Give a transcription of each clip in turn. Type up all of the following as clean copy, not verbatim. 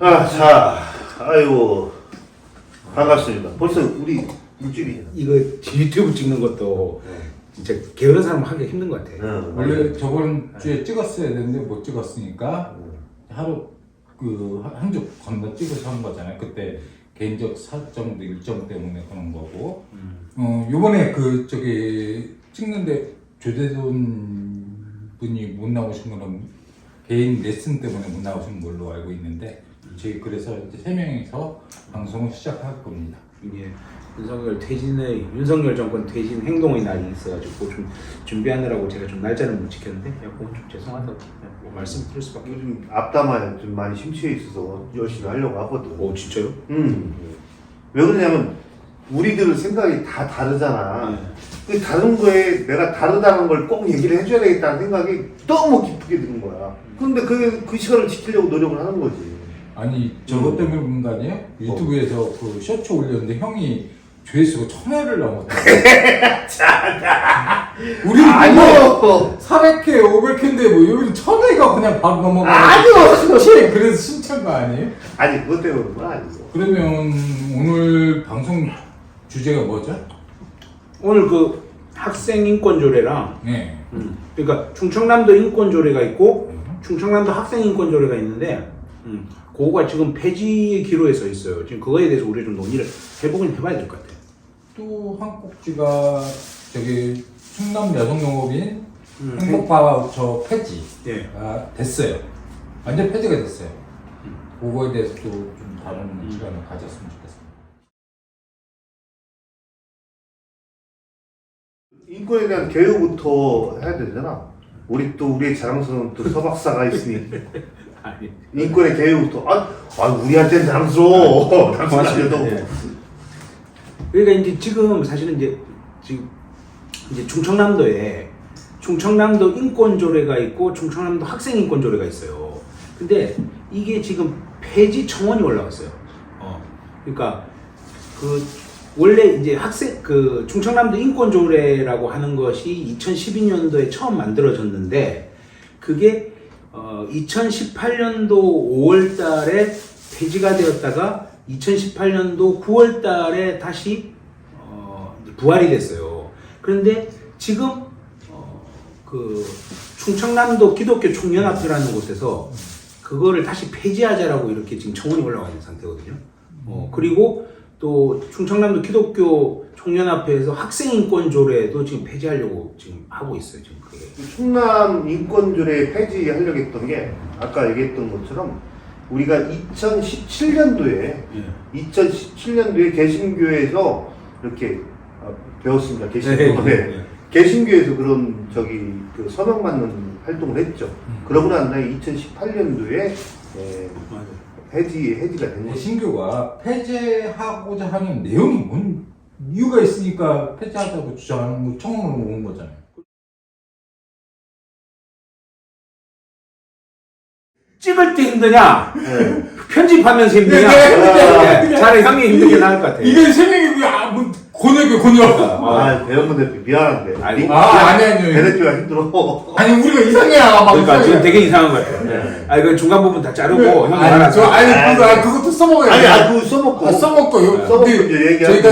자, 아이고 반갑습니다. 벌써 우리 일주일이잖아. 이거 유튜브 찍는 것도 진짜 게으른 사람 하기 힘든 것 같아. 원래 저번 주에 찍었어야 되는데 못 찍었으니까 하루 한 주 건너 찍어서 한 거잖아요. 그때 개인적 사정도 일정 때문에 그런 거고. 요번에 찍는데 조대돈 분이 못 나오신 거는 개인 레슨 때문에 못 나오신 걸로 알고 있는데 저희 그래서 이제 3명이서 방송을 시작할 겁니다. 이게 윤석열 정권 퇴진 행동의 날이 있어가지고 좀 준비하느라고 제가 좀 날짜를 못 지켰는데 그건 좀 죄송하다고 뭐 말씀드릴 수밖에. 요즘 앞담화에 좀 많이 심취해 있어서 열심히 하려고 하거든. 오 진짜요? 왜 그러냐면 우리들 생각이 다 다르잖아. 그 다른 거에 내가 다르다는 걸 꼭 얘기를 해줘야 되겠다는 생각이 너무 깊게 드는 거야. 근데 그 시간을 지키려고 노력을 하는 거지. 아니 저것 때문에 그런 거 아니에요? 유튜브에서 그 쇼츠 올렸는데 형이 조회수가 1000회를 넘었다. 우리 아니요. 400회, 500회인데 뭐 여기 1000회가 그냥 바로 넘어가고. 아니요. 그래서 신청한 거 아니에요? 아니 그것 때문에 그런 건 아니고. 그러면 오늘 방송 주제가 뭐죠? 오늘 그 학생 인권 조례랑 네. 그러니까 충청남도 인권 조례가 있고 충청남도 학생 인권 조례가 있는데 그거가 지금 폐지의 기로에 서 있어요. 지금 그거에 대해서 우리 좀 논의를 해보긴 해봐야 될 것 같아요. 또 한 꼭지가 저기 충남 여성영업인 행복바우처 폐지가 예. 됐어요. 완전 폐지가 됐어요. 그거에 대해서 또 좀 다른 시간을 가졌으면 좋겠습니다. 인권에 대한 교육부터 해야 되잖아. 우리의 자랑스러운 또 서박사가 있으니 아니. 인권의 교육부터. 우리한테는 자랑스러워. 당신한테도. 예. 그러니까 이제 지금 사실은 이제 충청남도에 충청남도 인권조례가 있고 충청남도 학생인권조례가 있어요. 근데 이게 지금 폐지 청원이 올라왔어요. 그러니까 원래 이제 충청남도 인권조례라고 하는 것이 2012년도에 처음 만들어졌는데 그게 2018년도 5월 달에 폐지가 되었다가 2018년도 9월 달에 다시 부활이 됐어요. 그런데 지금 그 충청남도 기독교 총연합회라는 곳에서 그거를 다시 폐지하자라고 이렇게 지금 청원이 올라와 있는 상태거든요. 그리고 또 충청남도 기독교 총연합회에서 학생인권조례도 지금 폐지하려고 지금 하고 있어요. 지금 그게. 충남 인권조례 폐지하려고 했던 게 아까 얘기했던 것처럼 우리가 2017년도에 개신교에서 이렇게 배웠습니다. 개신교. 네. 개신교에서 그런 그 서명 받는 활동을 했죠. 그러고 난 다음에 2018년도에 해지가 된 거죠. 신교가 폐지하고자 하는 내용이 뭔 이유가 있으니까 폐지하자고 주장하는 청원으로 온 거잖아요. 찍을 때 힘드냐? 네. 편집하면서 힘드냐? 차라리 형이 힘든 게 나을 것 같아요. 이게 세 명이 권역이야. 배영문 대표 미안한데. 아니. 아니요. 배 대표가 힘들어. 아니 우리가 이상해야 막. 그러니까 지금 되게 이상한 것 같아요. 네. 그 중간 부분 다 자르고 형이 알아서. 그것도 써먹어요. 그거 써먹고. 써먹고 이제 얘기하는 저희가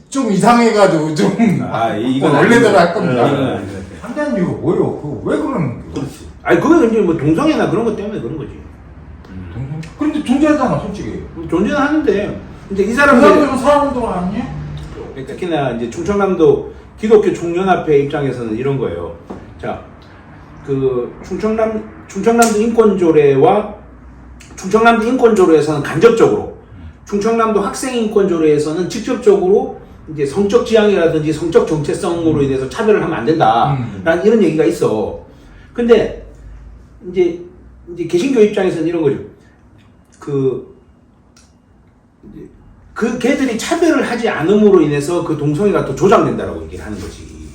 좀 이상해가지고 좀 이건 원래대로 할 겁니다. 이건 한다는 이유가 뭐예요? 왜 그러는 거예요? 그렇지. 그건 이제 뭐 동성애나 그런 것 때문에 그런 거지. 그런데 존재하잖아, 솔직히. 존재는 하는데 이제 이 그 사람들은 사람들은 사람들 아니에요? 특히나 이제 충청남도 기독교 총연합회 입장에서는 이런 거예요. 자, 그 충청남도 인권조례와 충청남도 인권조례에서는 간접적으로, 충청남도 학생인권조례에서는 직접적으로 이제 성적 지향이라든지 성적 정체성으로 인해서 차별을 하면 안 된다라는 이런 얘기가 있어. 근데 이제 개신교 입장에서는 이런 거죠. 걔들이 차별을 하지 않음으로 인해서 그 동성애가 또 조장된다라고 얘기를 하는 거지.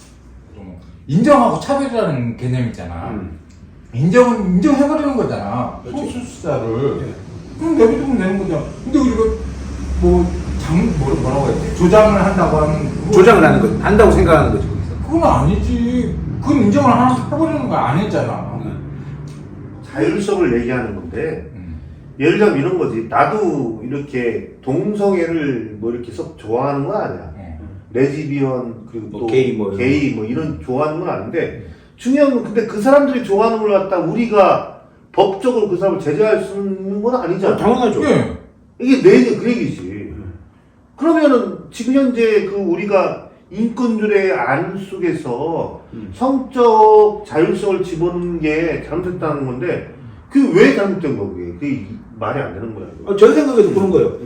인정하고 차별이라는 개념 있잖아. 인정해버리는 거잖아. 소수자를. 그럼 내비두면 되는 거잖아. 근데 우리가 뭐라고 해야 돼? 조장을 한다고 하는. 조장을 하는 거지. 한다고 생각하는 거지, 거기서. 그건 아니지. 그건 인정을 하나 해버리는 거 아니었잖아. 자율성을 얘기하는 건데 예를 들면 이런 거지. 나도 이렇게 동성애를 뭐 이렇게 썩 좋아하는 건 아니야. 레즈비언 그리고 뭐 또 게이 뭐 이런 좋아하는 건 아닌데 중요한 건 근데 그 사람들이 좋아하는 걸 갖다 우리가 법적으로 그 사람을 제재할 수 있는 건 아니잖아. 당연하죠. 예. 이게 내 그 얘기지. 그러면은 지금 현재 그 우리가 인권조례 안 속에서 성적 자율성을 집어넣는 게 잘못됐다는 건데 그게 왜 잘못된 거고 그게 말이 안 되는 거야. 제 생각에도 그런 거예요.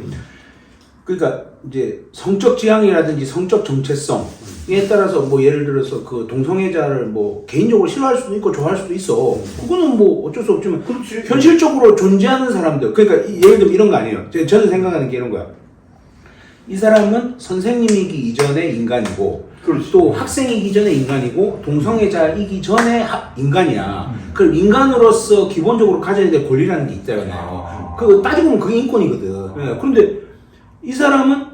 그러니까 이제 성적 지향이라든지 성적 정체성에 따라서 뭐 예를 들어서 그 동성애자를 뭐 개인적으로 싫어할 수도 있고 좋아할 수도 있어. 그거는 뭐 어쩔 수 없지만 그렇지. 현실적으로 존재하는 사람들. 그러니까 예를 들면 이런 거 아니에요. 저는 생각하는 게 이런 거야. 이 사람은 선생님이기 이전에 인간이고 그렇지. 또 학생이기 전에 인간이고 동성애자이기 전에 인간이야. 그럼 인간으로서 기본적으로 가져야 될 권리라는 게 있잖아요. 그 따지고 보면 그게 인권이거든. 예, 그런데 이 사람은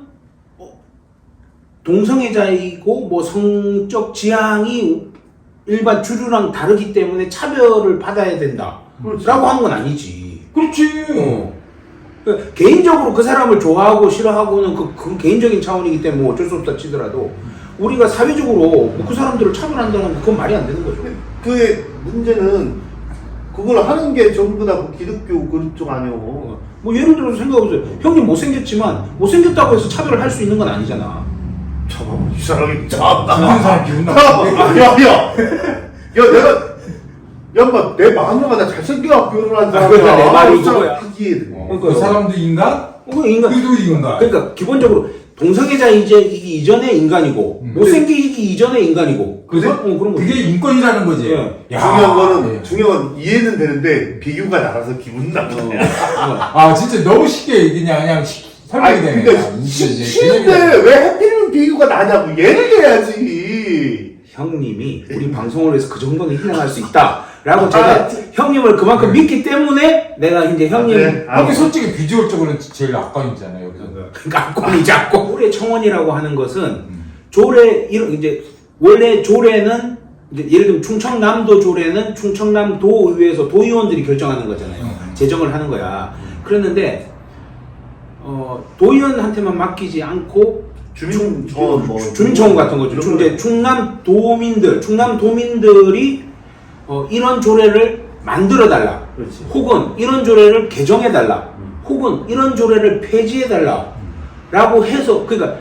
동성애자이고 뭐 성적 지향이 일반 주류랑 다르기 때문에 차별을 받아야 된다라고 하는 건 아니지. 그렇지. 그러니까 개인적으로 그 사람을 좋아하고 싫어하고는 그 개인적인 차원이기 때문에 어쩔 수 없다 치더라도 우리가 사회적으로 뭐 그 사람들을 차별한다는 그건 말이 안 되는 거죠. 그의 문제는 그걸 하는 게 전부 다 기독교 그쪽 아니오. 뭐 예를 들어서 생각해보세요. 형님 못생겼지만 못생겼다고 해서 차별을 할 수 있는 건 아니잖아. 잠깐만 이 사람이 참 듣는 사람 기분 야, 나쁜데. 내가 야, 내 마누라가 나 잘생겨갖고 결혼한 사람이야. 그러니까 내 말이 그 사람 그거야. 하기에 그 사람도 인간? 인간. 그래도 인간. 그러니까 기본적으로 동성애자이기 이전에 인간이고 못생기기 이전에 인간이고. 그래서 그런 거지. 그게 인권이라는 거지. 예. 중요한 거는 예. 중요한 건 이해는 되는데 비교가 나라서 기분 나쁘네. 아 진짜 너무 쉽게 그냥 설명이 되네. 그러니까 쉬운데 왜 하필이면 비교가 나냐고 얘를 해야지. 형님이 우리 방송을 위해서 그 정도는 희생할 수 있다라고 제가 형님을 그만큼 믿기 때문에 내가 이제 형님 그래. 형이 솔직히 비주얼적으로는 제일 악관이잖아요. 여기서. 그러니까 악권이 작고 조례 청원이라고 하는 것은 조례 이제 원래 조례는 이제 예를 들면 충청남도 조례는 충청남도의회에서 도의원들이 결정하는 거잖아요. 제정을 하는 거야. 그랬는데 도의원한테만 맡기지 않고 주민청원 같은 거죠. 이제 충남도민들이 이런 조례를 만들어 달라. 그렇지. 혹은 이런 조례를 개정해 달라. 혹은 이런 조례를 폐지해 달라. 라고 해서 그러니까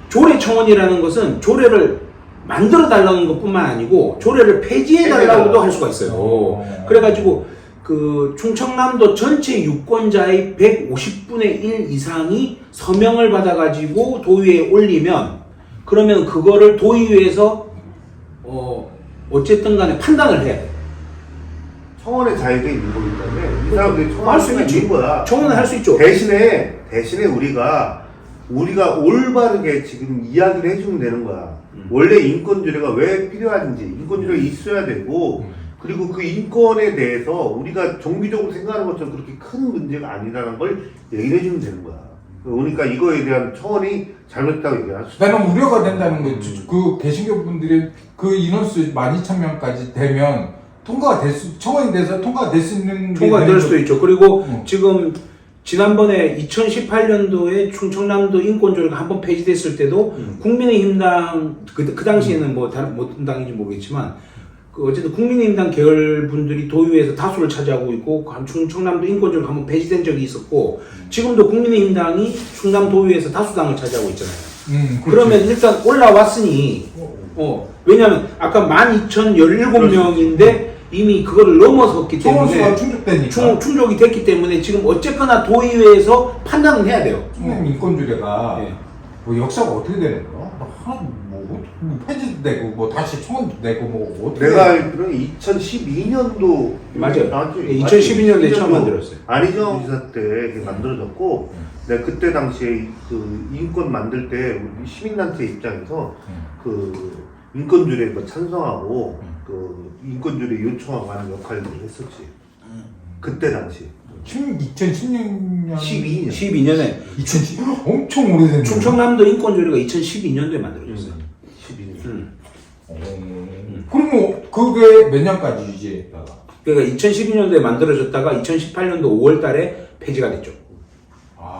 조례 청원이라는 것은 조례를 만들어 달라는 것뿐만 아니고 조례를 폐지해 달라고도 할 수가 있어요. 그래가지고 그 충청남도 전체 유권자의 150분의 1 이상이 서명을 받아가지고 도의회에 올리면 그러면 그거를 도의회에서 어쨌든 간에 판단을 해야 돼. 청원의 자유가 있는 거기 때문에 이 사람들이 할 수 청원을 있지. 있는 거야. 청원을 할 수 있죠. 대신에 우리가 올바르게 지금 이야기를 해주면 되는 거야. 원래 인권조례가 왜 필요한지, 인권조례가 있어야 되고, 그리고 그 인권에 대해서 우리가 정기적으로 생각하는 것처럼 그렇게 큰 문제가 아니라는 걸 얘기를 해주면 되는 거야. 그러니까 이거에 대한 청원이 잘못했다고 얘기할 수 있어. 나는 우려가 된다는 거지. 그 개신교 분들이 그 인원수 12,000명까지 되면 청원이 돼서 통과가 될 수 있는 통과될 수도 있죠. 그리고 지금 지난번에 2018년도에 충청남도 인권조례가 한번 폐지됐을 때도 국민의힘당 그 당시에는 뭐 다른 어떤 당인지 모르겠지만 어쨌든 국민의힘당 계열 분들이 도의회에서 다수를 차지하고 있고 충청남도 인권조례가 한번 폐지된 적이 있었고 지금도 국민의힘당이 충남 도의회에서 다수당을 차지하고 있잖아요. 그러면 일단 올라왔으니 왜냐하면 아까 12,017명인데 이미 그거를 넘어섰기 때문에 청원수가 충족되니까 충족이 됐기 때문에 지금 어쨌거나 도의회에서 판단을 해야 돼요. 인권조례가 예. 뭐 역사가 어떻게 되는 거야? 뭐 폐지도 되고 뭐 다시 청원도 되고 뭐 어떻게 내가 알기로는 2012년도 맞아요. 2012년도에 처음 만들었어요. 안희정 지사 때 이렇게 만들어졌고, 내가 그때 당시에 그 인권 만들 때 우리 시민단체 입장에서 그 인권조례 뭐 찬성하고 그 인권조례 요청하고 하는 역할을 했었지. 그때 당시. 2016년 12년. 2010 엄청 오래된 충청남도 인권조례가 2012년도에 만들어졌어요. 12년. 그러면 그게 몇 년까지 유지했다가 그러니까 2012년도에 만들어졌다가 2018년도 5월 달에 폐지가 됐죠.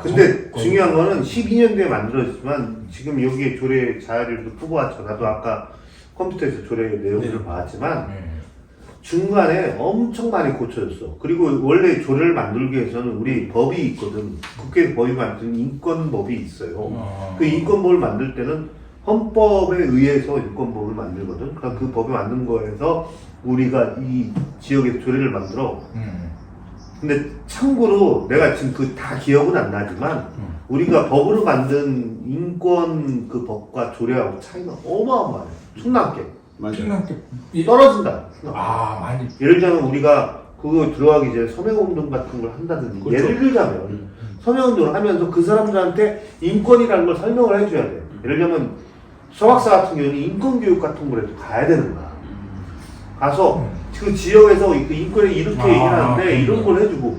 근데 중요한 거는 12년도에 만들어졌지만 지금 여기에 조례 자료를 푸고 왔죠. 나도 아까 컴퓨터에서 조례 내용들을 봤지만 중간에 엄청 많이 고쳐졌어. 그리고 원래 조례를 만들기 위해서는 우리 법이 있거든. 국회 법이 만든 인권법이 있어요. 그 인권법을 만들 때는 헌법에 의해서 인권법을 만들거든. 그러니까 그 법을 만든 거에서 우리가 이 지역에 조례를 만들어. 근데 참고로 내가 지금 그 다 기억은 안 나지만 우리가 법으로 만든 인권 그 법과 조례하고 차이가 어마어마해. 숨나게. 맞아요. 떨어진다. 많이. 예를 들자면 우리가 그거 들어가기 전에 서명운동 같은 걸 한다든지 그렇죠. 예를 들자면 서명운동을 하면서 그 사람들한테 인권이라는 걸 설명을 해줘야 돼. 예를 들면 서박사 같은 경우는 인권교육 같은 거라도 가야 되는 거야. 가서 그 지역에서 그 인권에 이렇게 얘기를 하는데 이런 걸 해주고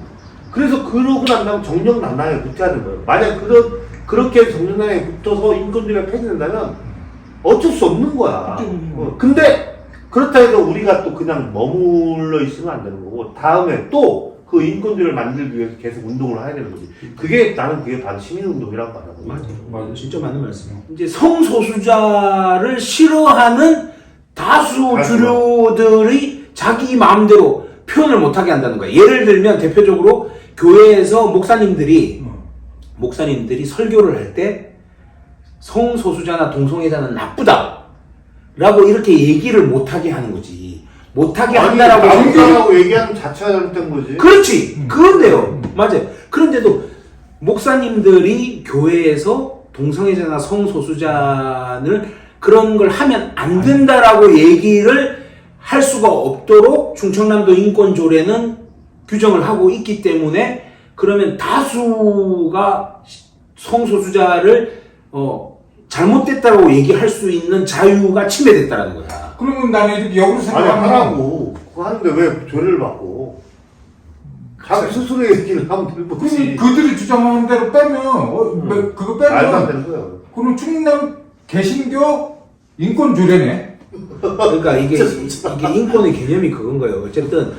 그래서 그러고 난 다음에 정령난당에 붙어야 되는 거예요. 만약 그렇게 정령난당에 붙어서 인권조례가 폐지된다면 어쩔 수 없는 거야. 근데 그렇다 해서 우리가 또 그냥 머물러 있으면 안 되는 거고 다음에 또 그 인권조례를 만들기 위해서 계속 운동을 해야 되는 거지. 나는 그게 바로 시민운동이라고 말하거든. 맞아요. 진짜 맞는 말씀이에요. 이제 성소수자를 싫어하는 다수 주류들이 자기 마음대로 표현을 못하게 한다는 거예요. 예를 들면 대표적으로 교회에서 목사님들이 설교를 할 때 성소수자나 동성애자는 나쁘다 라고 이렇게 얘기를 못하게 하는 거지. 못하게 한다라고 나쁘다라고 얘기하는 자체가 잘못된 거지. 그렇지. 그런데요. 맞아요. 그런데도 목사님들이 교회에서 동성애자나 성소수자를 그런 걸 하면 안 된다라고 얘기를 할 수가 없도록 충청남도 인권조례는 규정을 하고 있기 때문에 그러면 다수가 성소수자를 잘못됐다고 얘기할 수 있는 자유가 침해됐다라는 거야. 그러면 나는 이렇게 역으로 아니 생각하면 하라고. 그거 하는데 왜 조례를 받고 자기 스스로 얘기를 하면 되는 거지. 그들이 주장하는 대로 빼면 그거 말도 안 빼면 되는 거예요. 그럼 충남 개신교 인권 조례네. 그러니까 이게 인권의 개념이 그건 거예요. 어쨌든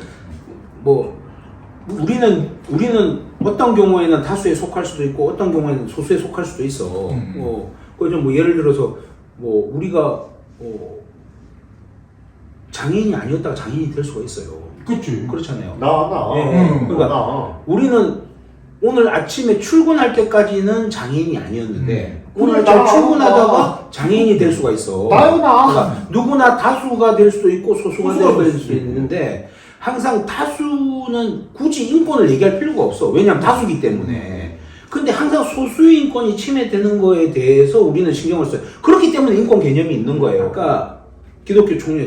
뭐 우리는 어떤 경우에는 다수에 속할 수도 있고 어떤 경우에는 소수에 속할 수도 있어. 그죠? 뭐 예를 들어서 뭐 우리가 장애인이 아니었다가 장애인이 될 수가 있어요. 그렇지. 그렇잖아요. 그러니까 우리는 오늘 아침에 출근할 때까지는 장애인이 아니었는데 오늘 그래, 아침에 출근하다가 장애인이 될 수가 있어. 그러니까 누구나 다수가 될 수도 있고 소수가 될 수도 있는데 항상 다수는 굳이 인권을 얘기할 필요가 없어. 왜냐하면 다수기 때문에. 근데 항상 소수의 인권이 침해되는 거에 대해서 우리는 신경을 써요. 그렇기 때문에 인권 개념이 있는 거예요. 그러니까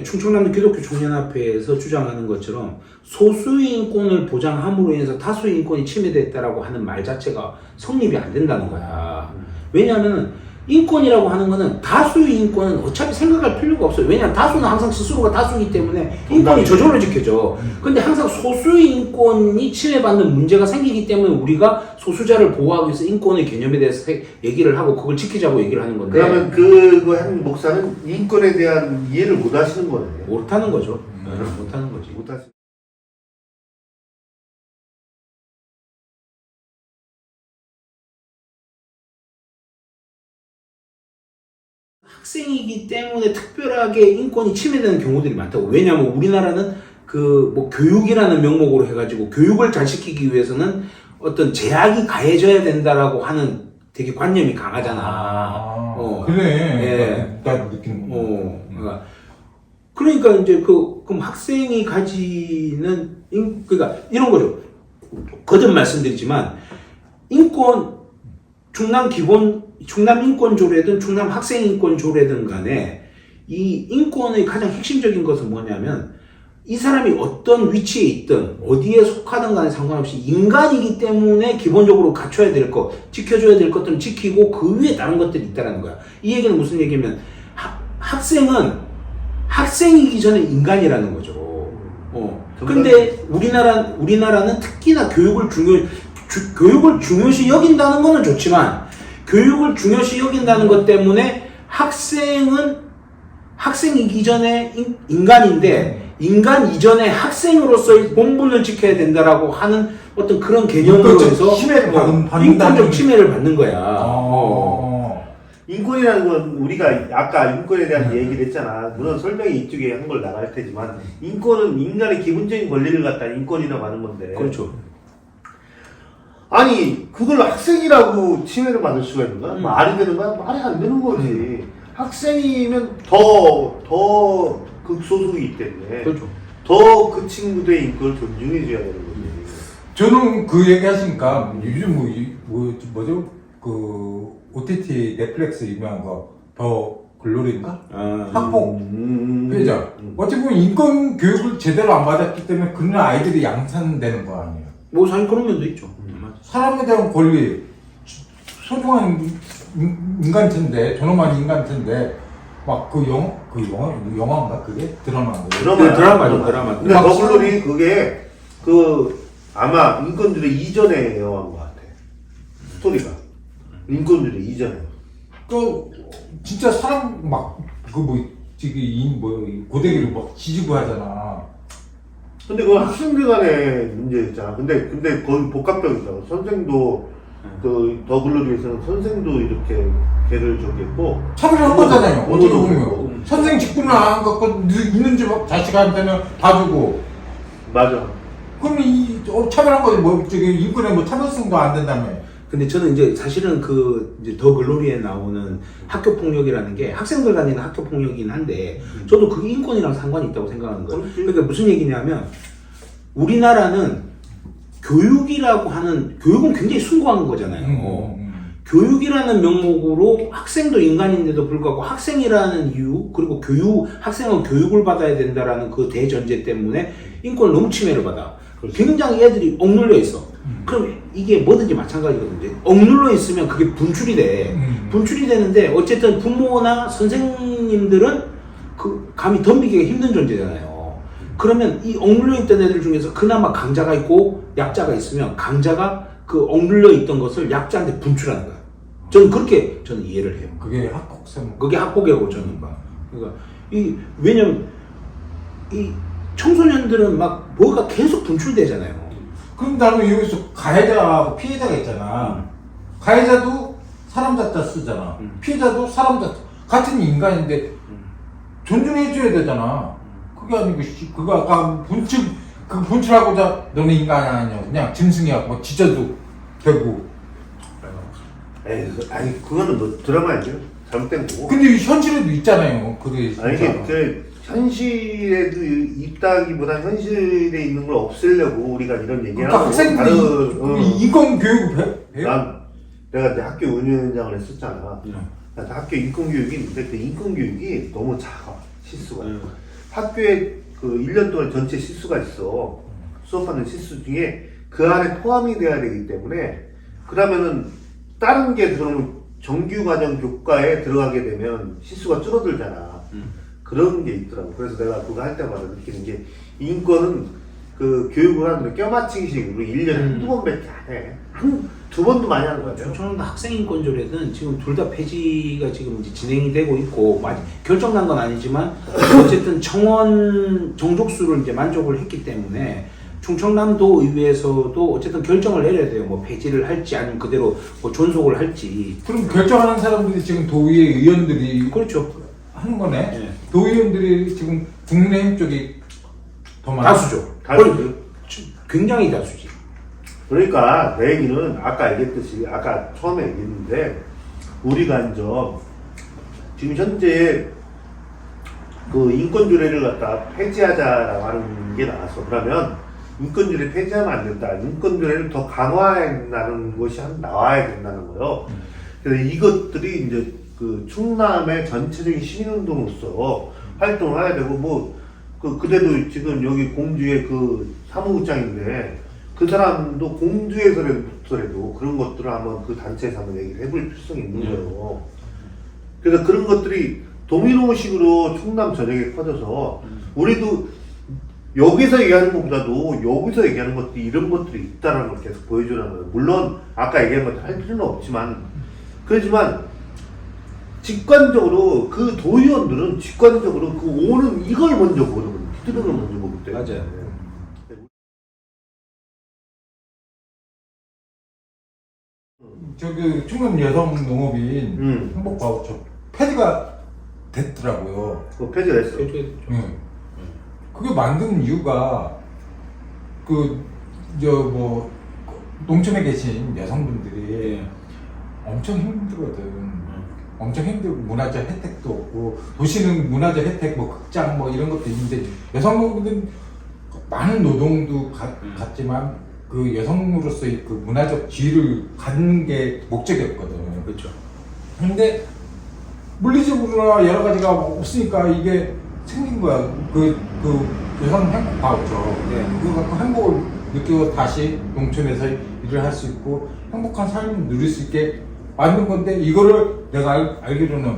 충청남도 기독교 총연합회에서 주장하는 것처럼 소수의 인권을 보장함으로 인해서 다수의 인권이 침해됐다라고 하는 말 자체가 성립이 안 된다는 거야. 왜냐하면 인권이라고 하는 거는 다수의 인권은 어차피 생각할 필요가 없어요. 왜냐하면 다수는 항상 스스로가 다수이기 때문에 인권이 저절로 지켜져. 근데 항상 소수의 인권이 침해받는 문제가 생기기 때문에 우리가 소수자를 보호하기 위해서 인권의 개념에 대해서 얘기를 하고 그걸 지키자고 얘기를 하는 건데 그러면 그거 한 목사는 인권에 대한 이해를 못 하시는 거네. 못하는 거죠. 못하는 거지. 못 하시. 학생이기 때문에 특별하게 인권이 침해되는 경우들이 많다고. 왜냐하면 우리나라는 그 뭐 교육이라는 명목으로 해가지고 교육을 잘 시키기 위해서는 어떤 제약이 가해져야 된다라고 하는 되게 관념이 강하잖아. 그래. 나도 느끼는 거. 그러니까 이제 그럼 학생이 가지는 그러니까 이런 거죠. 거듭 말씀드리지만 충남 인권조례든 충남 학생인권조례든 간에 이 인권의 가장 핵심적인 것은 뭐냐면 이 사람이 어떤 위치에 있든 어디에 속하든 간에 상관없이 인간이기 때문에 기본적으로 갖춰야 될 것, 지켜줘야 될 것들은 지키고 그 위에 다른 것들이 있다는 거야. 이 얘기는 무슨 얘기냐면 학생은 학생이기 전에 인간이라는 거죠. 근데 우리나라는 특히나 교육을 중요시 여긴다는 거는 좋지만 교육을 중요시 여긴다는 것 때문에 학생은 학생이기 전에 인간인데 인간 이전의 학생으로서의 본분을 지켜야 된다라고 하는 어떤 그런 개념으로 인권적 해서 침해를 받는다는 인권적 침해를 받는 거야. 인권이라는 건 우리가 아까 인권에 대한 얘기를 했잖아. 물론 설명이 이쪽에 한 걸 나갈 테지만 인권은 인간의 기본적인 권리를 갖다 인권이라고 하는 건데. 그렇죠. 아니 그걸 학생이라고 침해를 받을 수가 있는 거야? 말이 되는 거야? 말이 안 되는 거지. 학생이면 더 극소수이기 때문에 그렇죠. 더 그 친구들의 인권을 존중해 줘야 되는 거지. 저는 그 얘기 하시니까 요즘 뭐죠? 그 OTT 넷플릭스 유명한 거 더 글로리인가? 학폭 피해자. 어찌 보면 인권 교육을 제대로 안 받았기 때문에 그런 아이들이 양산되는 거 아니에요? 뭐 사실 그런 면도 있죠. 사람에 대한 권리, 소중한 인간체인데, 저놈한 인간체인데, 막 영화인가? 그게? 드라마인가? 드라마죠, 드라마. 근데 더글로리 그게 아마 인권주의 이전의 영화인 것 같아. 스토리가 인권주의 이전에. 진짜 사람 고데기를 막 지지고 하잖아. 근데 그 학생들 간의 문제였잖아. 근데 거기 복합적이잖아. 선생도 더글로리에서는 선생도 이렇게 걔를 저기했고 차별한 거잖아요. 어떻게 보면 선생 직분을 안 갖고 있는 집 자식한테는 다 주고. 맞아. 그럼 차별한 거지. 인권에 차별성도 안 된다며. 근데 저는 이제 사실은 이제 더 글로리에 나오는 학교 폭력이라는 게 학생들 간의 학교 폭력이긴 한데 저도 그게 인권이랑 상관이 있다고 생각하는 거예요. 그러니까 무슨 얘기냐면 우리나라는 교육은 굉장히 숭고한 거잖아요. 교육이라는 명목으로 학생도 인간인데도 불구하고 학생이라는 이유 그리고 학생은 교육을 받아야 된다라는 그 대전제 때문에 인권을 너무 침해를 받아. 굉장히 애들이 억눌려 있어. 그럼 이게 뭐든지 마찬가지거든요. 억눌러 있으면 그게 분출이 돼. 분출이 되는데 어쨌든 부모나 선생님들은 감히 덤비기가 힘든 존재잖아요. 그러면 이 억눌려 있던 애들 중에서 그나마 강자가 있고 약자가 있으면 강자가 그 억눌려 있던 것을 약자한테 분출하는 거야. 저는 그렇게 이해를 해요. 그게 학폭성. 그게 학폭이라고 저는 봐. 그러니까 왜냐면 이 청소년들은 막 뭐가 계속 분출되잖아요. 그럼 나는 여기서 가해자하고 피해자가 있잖아. 가해자도 사람 자자 쓰잖아. 피해자도 사람 자자. 같은 인간인데 존중해줘야 되잖아. 그게 아니고 그거 아까 분출하고자 너는 인간이 아니냐. 그냥 짐승이야. 짖어도 되고. 아니 그거는 뭐 드라마이죠. 잘못된 거고. 근데 현실에도 있잖아요. 그게 아니 이게 현실에도 있다기보다 현실에 있는 걸 없애려고 우리가 이런 얘기를 그러니까 하고. 학생들이 인권 교육을 배워? 내가 이제 학교 운영장을 했었잖아. 학교 인권 교육이 있는데 그 인권 교육이 너무 작아. 실수가. 학교에 1년 동안 전체 실수가 있어. 수업하는 실수 중에 그 안에 포함이 돼야 되기 때문에 그러면은 다른 게 들어오면 정규과정 교과에 들어가게 되면 실수가 줄어들잖아. 그런 게 있더라고. 그래서 내가 그거 할 때마다 느끼는 게 인권은 교육을 하는데 껴맞추기식으로 1년에 한두 번밖에 안 해. 두 번도 많이 하는 거야. 저는 학생인권조례는 지금 둘 다 폐지가 지금 이제 진행이 되고 있고 결정난 건 아니지만 어쨌든 청원 정족수를 이제 만족을 했기 때문에 충청남도 의회에서도 어쨌든 결정을 내려야 돼요. 뭐 폐지를 할지 아니면 그대로 뭐 존속을 할지. 그럼 결정하는 사람들이 지금 도의회 의원들이 그렇죠. 하는 거네. 네. 도의원들이 지금 국민의힘 쪽이 더 많아. 다수죠. 굉장히 다수지. 그러니까 내 얘기는 아까 얘기했듯이 아까 처음에 얘기했는데 우리가 이제 지금 현재 인권조례를 갖다 폐지하자라고 하는 게 나왔어. 그러면 인권조례 폐지하면 안 된다. 인권조례를 더 강화해 나가는 것이 나와야 된다는 거예요. 그래서 이것들이 이제 충남의 전체적인 시민운동으로서 활동을 해야 되고 그대도 지금 여기 공주의 사무국장인데 그 사람도 공주에서라도 그런 것들을 한번 그 단체에서 한번 얘기를 해볼 필요성이 있는 거예요. 그래서 그런 것들이 도미노식으로 충남 전역에 퍼져서 우리도 여기서 얘기하는 것보다도 여기서 얘기하는 것들이 이런 것들이 있다는 걸 계속 보여주라는 거예요. 물론 아까 얘기한 것들 할 필요는 없지만 그렇지만 직관적으로 그 도의원들은 직관적으로 그 오는 이걸 먼저 보는 히트를 먼저 보기 때문에. 맞아요. 저기 충남 여성 농업인 행복 바우처 폐지가 됐더라고요. 그거 폐지했어. 그게 만든 이유가 뭐 농촌에 계신 여성분들이 엄청 힘들거든. 엄청 힘들고 문화재 혜택도 없고 도시는 문화재 혜택 뭐 극장 뭐 이런 것도 있는데 여성분들은 많은 노동도 갖지만 그 여성으로서의 그 문화적 지위를 갖는 게 목적이었거든. 그렇죠. 근데 물리적으로나 여러 가지가 없으니까 이게 생긴 거야. 그 여성 행복 바우처. 그거 갖고 행복을 느끼고 다시 농촌에서 일을 할 수 있고 행복한 삶을 누릴 수 있게 만든 건데 이거를 내가 알기로는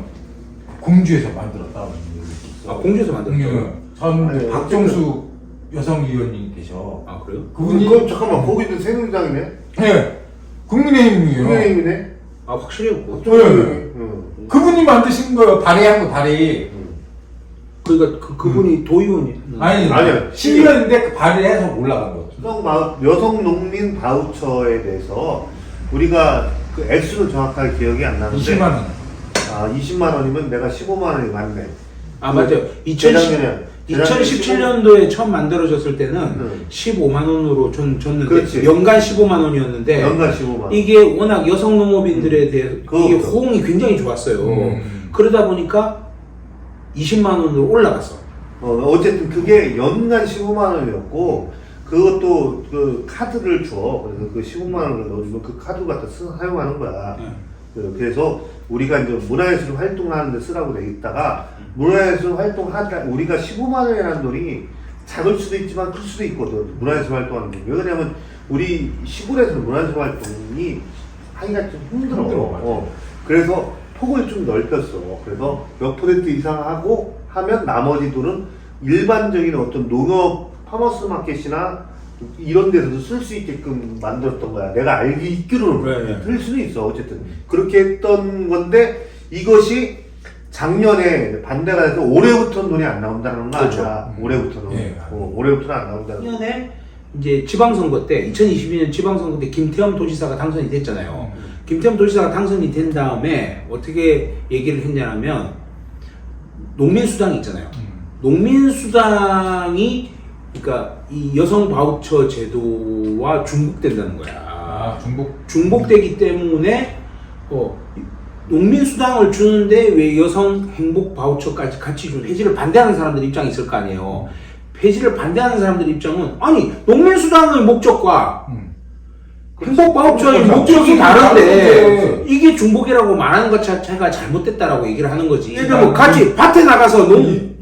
공주에서 만들었다고 얘기했어. 아, 공주에서 만들었죠? 전 아니, 박정수 여성위원님이 계셔. 아, 그래요? 그건 잠깐만 거기도 새누리당이네. 네, 국민의힘이에요. 국민의힘이네. 아, 확실히 뭐. 그분이 만드신 거예요. 발의한 거 발의. 그러니까 그분이 도의원이 아니요. 시의원인데 그 발의해서 올라간 거죠. 여성 농민 바우처에 대해서 우리가 그 액수는 정확하게 기억이 안 나는데 20만 원. 아 20만 원이면 내가 15만 원이 맞네. 아, 맞아요. 재작년에 2017년도에 처음 만들어졌을 때는 15만 원으로 줬는데 그렇지. 연간 15만 원이었는데 연간 15만 원. 이게 워낙 여성 농업인들에 대해서 이게 그것부터. 호응이 굉장히 좋았어요. 그러다 보니까 20만 원으로 올라갔어. 어쨌든 그게 연간 15만 원이었고 그것도 그 카드를 줘. 그래서 그 15만 원을 넣어주면 그 카드 갖다 사용하는 거야. 그래서 우리가 이제 문화예술 활동하는데 쓰라고 돼 있다가 문화예술 활동하다 우리가 15만 원이라는 돈이 작을 수도 있지만 클 수도 있거든. 문화예술 활동하는 게. 왜냐면 우리 시골에서 문화예술 활동이 하기가 좀 힘들어. 그래서 폭을 좀 넓혔어. 그래서 몇 % 이상 하고 하면 나머지 돈은 일반적인 어떤 농업 파머스 마켓이나 이런 데서도 쓸 수 있게끔 만들었던 거야. 내가 있기로는 틀릴 수도 있어. 어쨌든 그렇게 했던 건데 이것이 작년에 반대가 돼서 올해부터는 돈이 안 나온다는 거 아니야. 올해부터는. 올해부터는 안 나온다는 거. 작년에 이제 지방선거 때 2022년 지방선거 때 김태형 도지사가 당선이 됐잖아요. 김태형 도지사가 당선이 된 다음에 어떻게 얘기를 했냐면 농민수당이 있잖아요. 농민수당이 그러니까 이 여성 바우처 제도와 중복된다는 거야. 아, 중복되기 때문에 농민수당을 주는데 왜 여성 행복 바우처까지 같이 준 폐지를 반대하는 사람들 입장이 있을 거 아니에요. 폐지를 반대하는 사람들 입장은 아니 농민수당의 목적과 행복 바우처의 목적이 다른데 이게 중복이라고 말하는 것 자체가 잘못됐다라고 얘기를 하는 거지. 그러니까 뭐 같이 밭에 나가서 논에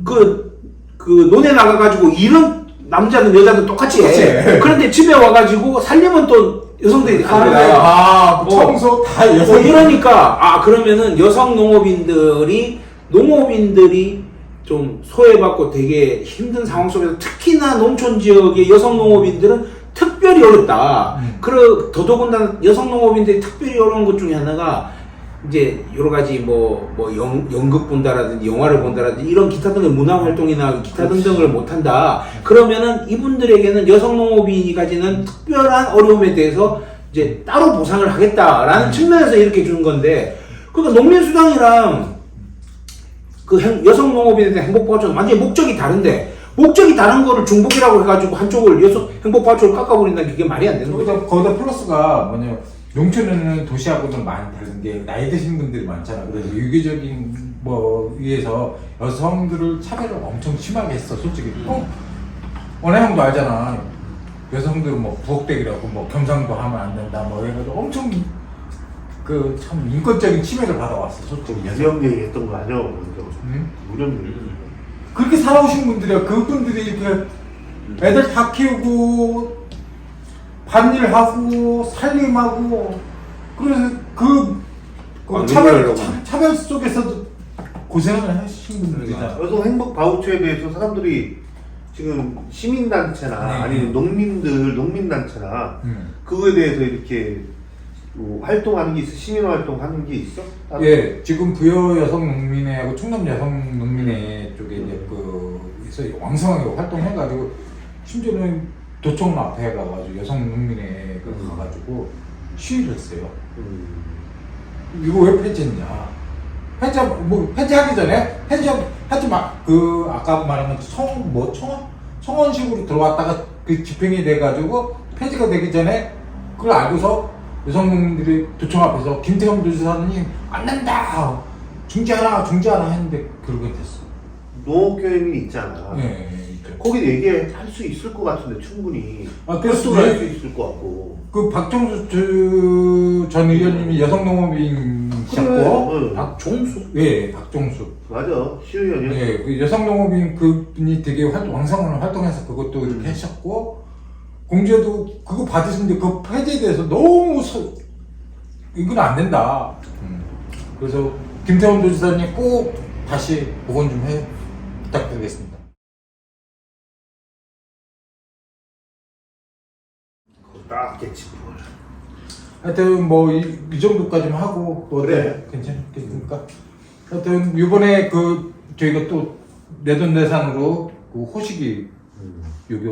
나가가지고 일은 남자든 여자든 똑같이 해. 그런데 집에 와가지고 살림은 또 여성들이 합니다. 청소 다 여성. 이러니까 그러면은 여성 농업인들이 좀 소외받고 되게 힘든 상황 속에서 특히나 농촌 지역의 여성 농업인들은 특별히 어렵다. 더더군다나 여성 농업인들이 특별히 어려운 것 중에 하나가 이제 여러 가지 연극 본다라든지 영화를 본다라든지 이런 기타 등의 문화 활동이나 기타 등등을 못 한다. 그러면은 이분들에게는 여성 농업인이 가지는 특별한 어려움에 대해서 이제 따로 보상을 하겠다라는 측면에서 이렇게 주는 건데, 그러니까 농민수당이랑 그 여성 농업인에 대한 행복 바우처는 완전히 목적이 다른데, 목적이 다른 거를 중복이라고 해가지고 한쪽을 여성 행복 바우처를 깎아버린다는 게 말이 안 되는 거죠. 거기다 플러스가 뭐냐, 농촌에는 도시하고는 많이 다른 게 나이 드신 분들이 많잖아. 그래서 유기적인 위에서 여성들을 차별을 엄청 심하게 했어, 솔직히. 원혜형도 알잖아. 여성들은 부엌대기라고 겸상도 하면 안 된다 해가지고 엄청 참 인권적인 침해를 받아왔어, 솔직히. 무령 얘기했던 거 아니야? 무령 얘기. 그렇게 살아오신 분들이야. 그분들이 이렇게 애들 다 키우고 밭일하고 살림하고 그래서 차별 속에서도 고생을 하신 분들이잖아. 여성 행복 바우처에 대해서 사람들이 지금 시민단체나 아니면 농민단체나 그거에 대해서 이렇게 뭐 활동하는 게 있어? 시민 활동하는 게 있어? 따로? 예, 지금 부여 여성농민회하고 충남 여성농민회 쪽에 이제 그래서 왕성하게 활동해가지고 심지어는 도청 앞에 가가지고 여성농민회 가가지고 시위를 했어요. 이거 왜 폐지했냐? 폐지하기 전에 하지 마. 그 아까 말한 청원식으로 들어왔다가 그 집행이 돼가지고 폐지가 되기 전에 그걸 알고서 여성농민들이 도청 앞에서 김태형 도지사님 안 된다 중지하라 했는데 그러게 됐어. 농업교육이 있잖아. 예, 있죠. 거기 얘기할 수 있을 것 같은데 충분히. 그래서 할수 있을 것 같고. 그 박종수 전 의원님이 여성농업인이셨고 그래, 박종수? 예, 박종수. 맞아. 시의원이. 예, 그 여성농업인 그분이 되게 왕성을 활동해서 그것도 이렇게 하셨고 공제도 그거 받으시는데 그 폐지에 대해서 너무 이건 안 된다. 그래서 김태원 도지사님 꼭 다시 복원 좀 부탁드리겠습니다. 딱겠지 뭘. 하여튼 뭐 이 정도까지만 하고 또 그래. 괜찮겠습니까? 하여튼 이번에 그 저희가 또 내돈내산으로 그 호식이 여기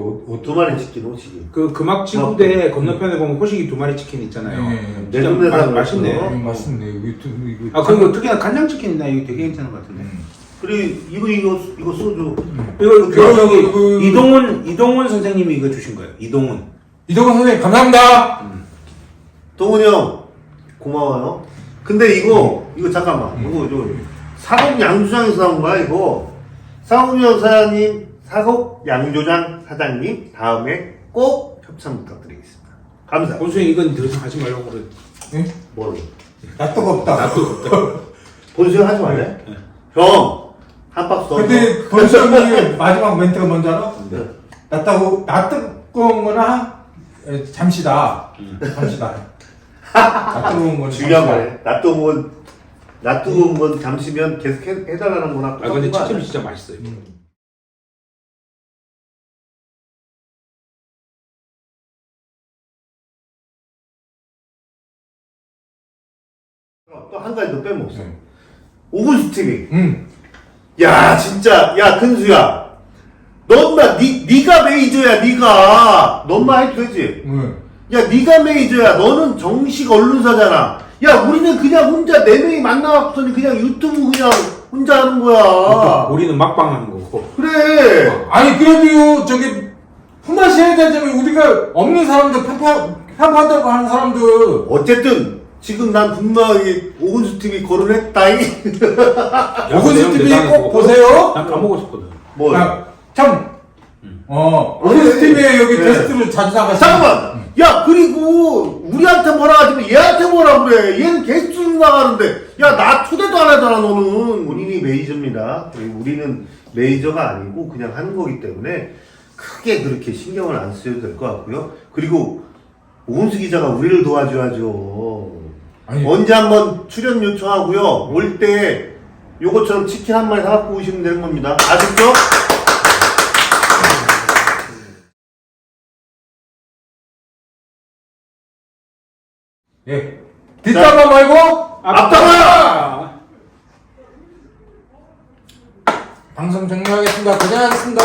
두 마리 치킨 오시기. 그 금악지구대 건너편에 보면 호식이 2마리 치킨 있잖아요. 진짜 내돈내산 맛있네. 맛있네. 이거 아 그리고 특히나 간장치킨이나 이거 되게 괜찮은 것 같은데. 그리고 이거 소주. 이거 여기 이동훈 선생님이 이거 주신 거예요. 이동훈 선생님 감사합니다. 동훈이 형 고마워요. 근데 이거 잠깐만. 이거 사곡 양조장에서 나온 거야 이거. 사곡 사장님, 사곡 양조장 사장님 다음에 꼭 협찬 부탁드리겠습니다. 감사합니다. 본수님 이건 더 이상 하지 말라고 그래. 응? 뭐를? 나 뜨겁다. 본수형 하지 말래? 형! 한 박스 더. 근데 권수형이 마지막 멘트가 뭔지 알아? 네. 나 뜨거운 거나 잠시다. 잠시다. 나 뜨거운 건 중요한 잠시다. 말이야. 나 뜨거운 건 잠시면 계속 해달라는 거나 아 근데 똑같은 거 치킨이 아니야? 진짜 맛있어요. 또 한 가지 더 빼먹었어. 네. 오군수 TV. 응. 야 진짜 야 근수야. 니가 메이저야 니가. 넌만 해도 되지. 응. 야 니가 메이저야. 너는 정식 언론사잖아. 야 우리는 그냥 혼자 4명이 만나봤더니 그냥 유튜브 그냥 혼자 하는 거야. 우리는 막방 하는 거고. 그래. 아니 그래도요 저기 품앗이 해야 되자면 우리가 없는 사람들 편파한다고 하는 사람들 어쨌든 지금 난 분명히 오군수 TV 거론했다잉. 오근수 TV 꼭 보세요. 난 까먹었었거든. 뭘? 참 오근수 TV에 여기 네. 게스트로 자주 나가시는 잠깐만. 야 그리고 우리한테 뭐라 하지만 얘한테 뭐라 그래. 얘는 게스트로 나가는데 야 나 초대도 안 하잖아 너는. 본인이 메이저입니다. 그리고 우리는 메이저가 아니고 그냥 하는 거기 때문에 크게 그렇게 신경을 안 쓰셔도 될 것 같고요. 그리고 오은수 기자가 우리를 도와줘야죠. 아니. 언제 한번 출연 요청하고요. 올 때 요것처럼 치킨 한 마리 사갖고 오시면 되는 겁니다. 아셨죠? 예. 뒷담화 말고 앞담화! 방송 종료하겠습니다. 고생하셨습니다.